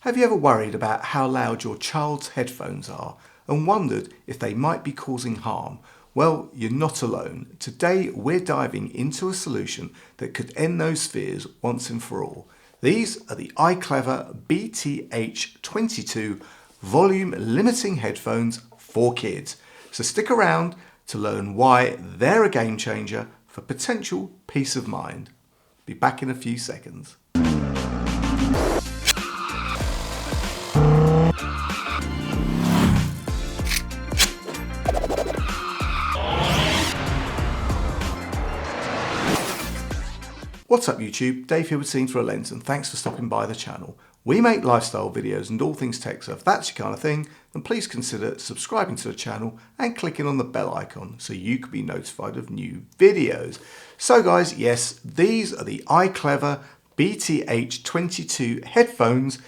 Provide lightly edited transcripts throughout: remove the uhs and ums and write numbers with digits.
Have you ever worried about how loud your child's headphones are and wondered if they might be causing harm? Well, you're not alone. Today we're diving into a solution that could end those fears once and for all. These are the iClever BTH22 volume limiting headphones for kids. So stick around to learn why they're a game changer for potential peace of mind. Be back in a few seconds. What's up YouTube, Dave here with Seen Through a Lens, and thanks for stopping by the channel. We make lifestyle videos and all things tech, so if that's your kind of thing, then please consider subscribing to the channel and clicking on the bell icon so you can be notified of new videos. So guys, yes, these are the iClever BTH22 headphones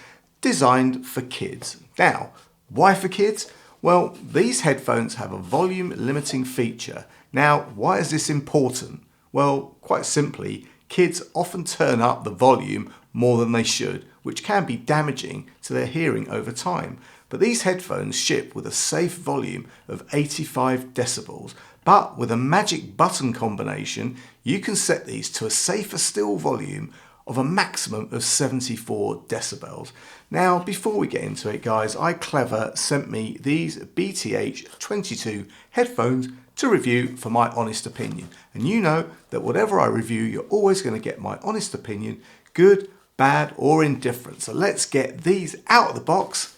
designed for kids. Now, why for kids? Well, these headphones have a volume limiting feature. Now, why is this important? Well, quite simply, kids often turn up the volume more than they should, which can be damaging to their hearing over time. But these headphones ship with a safe volume of 85 decibels, but with a magic button combination, you can set these to a safer still volume of a maximum of 74 decibels. Now, before we get into it, guys, iClever sent me these BTH22 headphones to review for my honest opinion. And you know that whatever I review, you're always going to get my honest opinion, good, bad, or indifferent. So let's get these out of the box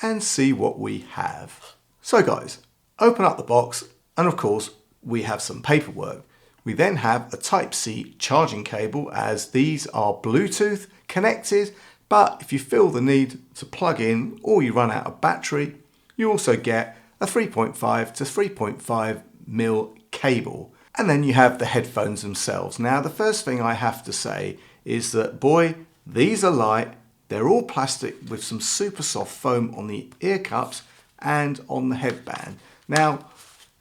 and see what we have. So guys, open up the box, and of course, we have some paperwork. We then have a Type-C charging cable, as these are Bluetooth connected, but if you feel the need to plug in or you run out of battery, you also get a 3.5 to 3.5 mil cable. And then you have the headphones themselves. Now, the first thing I have to say is that, boy, these are light. They're all plastic with some super soft foam on the ear cups and on the headband. Now,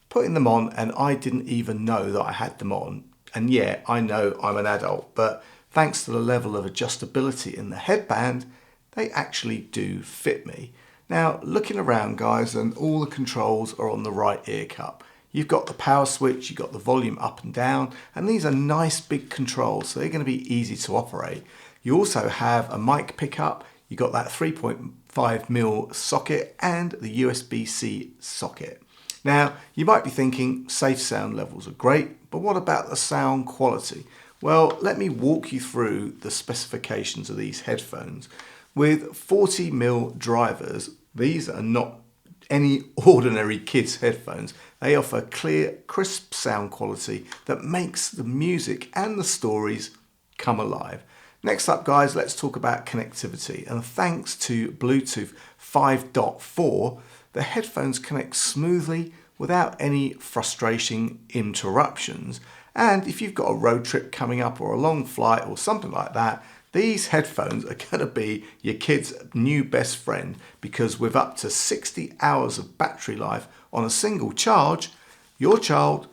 putting them on, and I didn't even know that I had them on. And yeah, I know I'm an adult, but thanks to the level of adjustability in the headband, they actually do fit me. Now, looking around, guys, and all the controls are on the right ear cup. You've got the power switch, you've got the volume up and down, and these are nice big controls, so they're going to be easy to operate. You also have a mic pickup, you've got that 3.5 mil socket and the USB-C socket. Now, you might be thinking safe sound levels are great, but what about the sound quality? Well, let me walk you through the specifications of these headphones. With 40 mil drivers, these are not any ordinary kids headphones. They offer clear, crisp sound quality that makes the music and the stories come alive. Next up, guys, let's talk about connectivity. And thanks to Bluetooth 5.4, the headphones connect smoothly without any frustrating interruptions. And if you've got a road trip coming up or a long flight or something like that, these headphones are going to be your kid's new best friend, because with up to 60 hours of battery life on a single charge, your child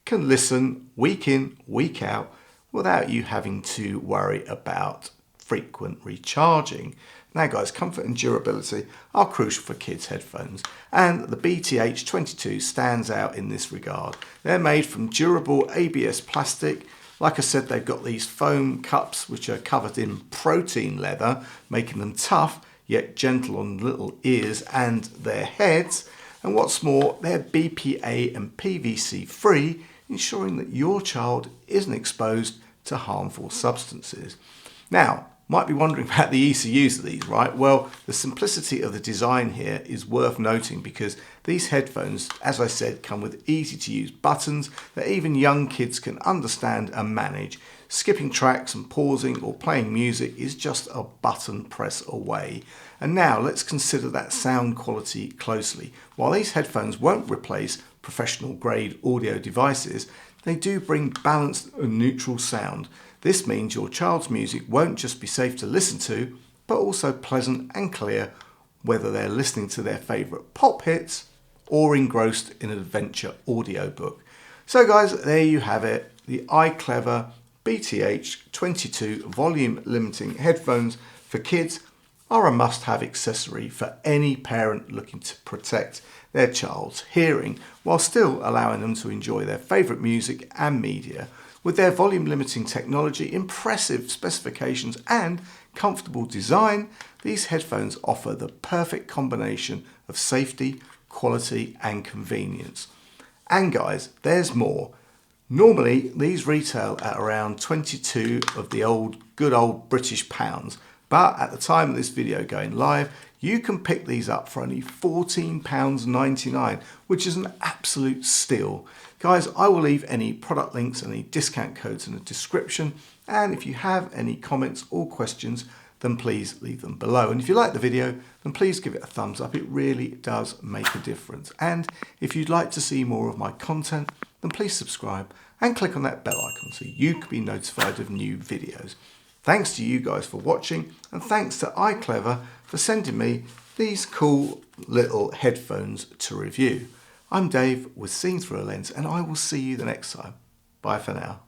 can listen week in, week out without you having to worry about frequent recharging. Now guys, comfort and durability are crucial for kids' headphones, and the BTH22 stands out in this regard. They're made from durable ABS plastic. Like I said, they've got these foam cups which are covered in protein leather, making them tough yet gentle on little ears and their heads. And what's more, they're BPA and PVC free, ensuring that your child isn't exposed to harmful substances. Now, might be wondering about the ECUs of these, right? Well, the simplicity of the design here is worth noting, because these headphones, as I said, come with easy to use buttons that even young kids can understand and manage. Skipping tracks and pausing or playing music is just a button press away. And now let's consider that sound quality closely. While these headphones won't replace professional grade audio devices, they do bring balanced and neutral sound. This means your child's music won't just be safe to listen to, but also pleasant and clear, whether they're listening to their favourite pop hits or engrossed in an adventure audiobook. So guys, there you have it, the iClever BTH22 volume limiting headphones for kids. are a must-have accessory for any parent looking to protect their child's hearing while still allowing them to enjoy their favourite music and media. With their volume limiting technology, impressive specifications and comfortable design, these headphones offer the perfect combination of safety, quality and convenience. And guys, there's more. Normally these retail at around 22 of the good old British pounds, but at the time of this video going live, you can pick these up for only £14.99, which is an absolute steal. Guys, I will leave any product links and any discount codes in the description, and if you have any comments or questions, then please leave them below. And if you like the video, then please give it a thumbs up. It really does make a difference. And if you'd like to see more of my content, then please subscribe and click on that bell icon so you can be notified of new videos. Thanks to you guys for watching, and thanks to iClever for sending me these cool little headphones to review. I'm Dave with Seeing Through a Lens, and I will see you the next time. Bye for now.